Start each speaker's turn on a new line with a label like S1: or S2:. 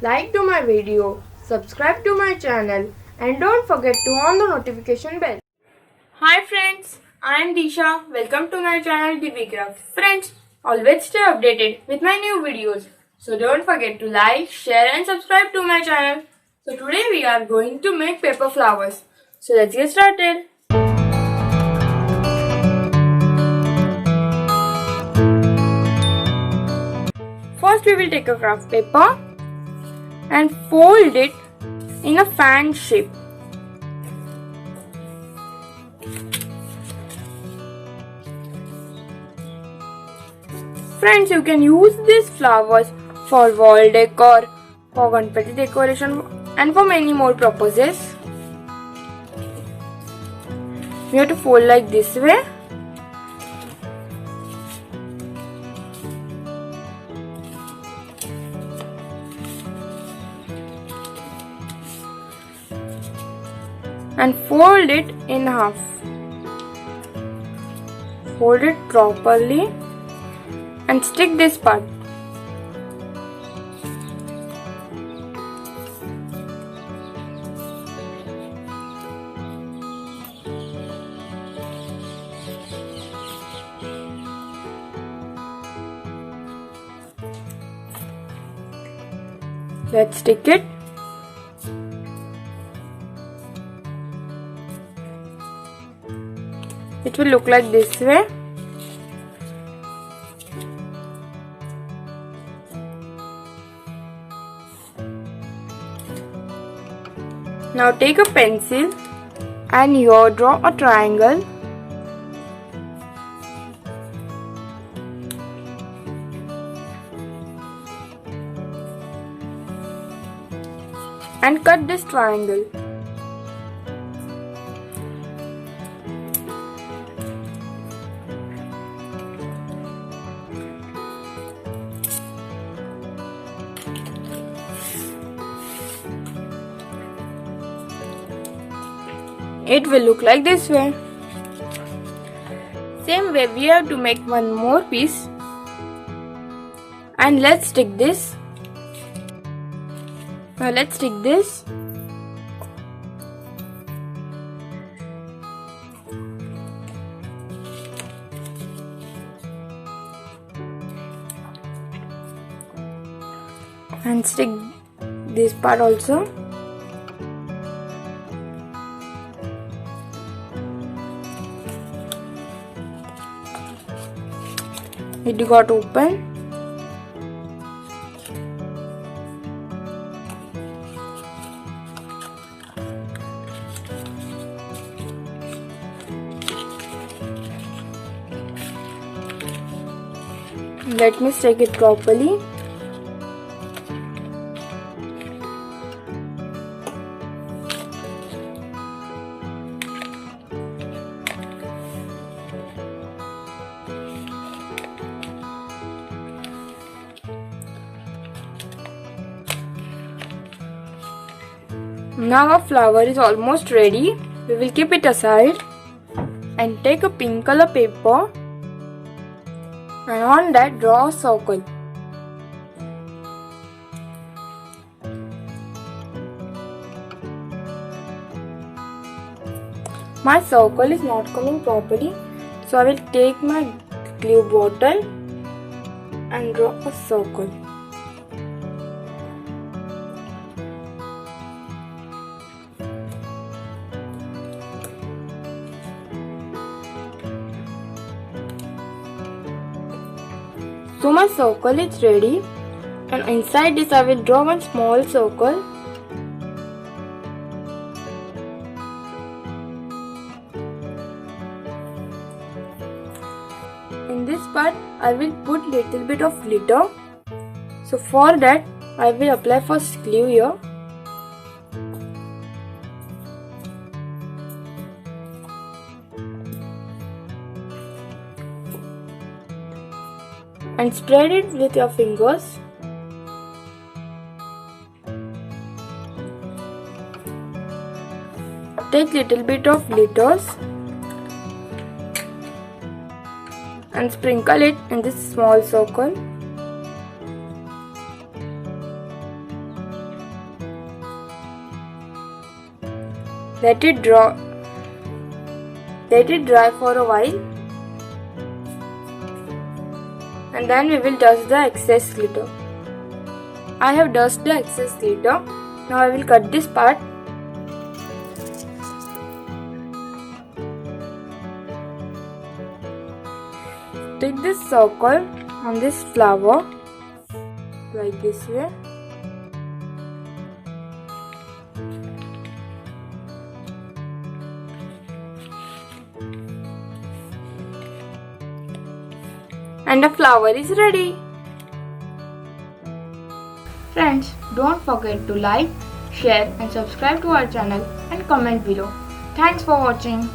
S1: like to my video, subscribe to my channel and don't forget to on the notification bell. Hi friends, I am Disha. Welcome to my channel DVCraft. Friends, always stay updated with my new videos. So don't forget to like, share and subscribe to my channel. So today we are going to make paper flowers. So let's get started. First we will take a craft paper and fold it in a fan shape. Friends, you can use these flowers for wall decor, for Ganpati decoration and for many more purposes. We have to fold like this way. And fold it in half. Fold it properly and stick this part. Let's stick it. It will look like this way. Now take a pencil and here draw a triangle. And cut this triangle. It will look like this way. Same way we have to make one more piece. And let's stick this. Now let's stick this. And stick this part also. It got open. Let me stick it properly. Now our flower is almost ready. We will keep it aside and take a pink color paper and on that draw a circle. My circle is not coming properly, so I will take my glue bottle and draw a circle. So my circle is ready and inside this I will draw one small circle. In this part I will put little bit of glitter. So for that I will apply first glue here. And spread it with your fingers. Take little bit of glitters and sprinkle it in this small circle. Let it dry for a while, and then we will dust the excess glitter. I have dusted the excess glitter. Now I will cut this part. Take this circle on this flower like this way. And the flower is ready. Friends, don't forget to like, share and subscribe to our channel and comment below. Thanks for watching.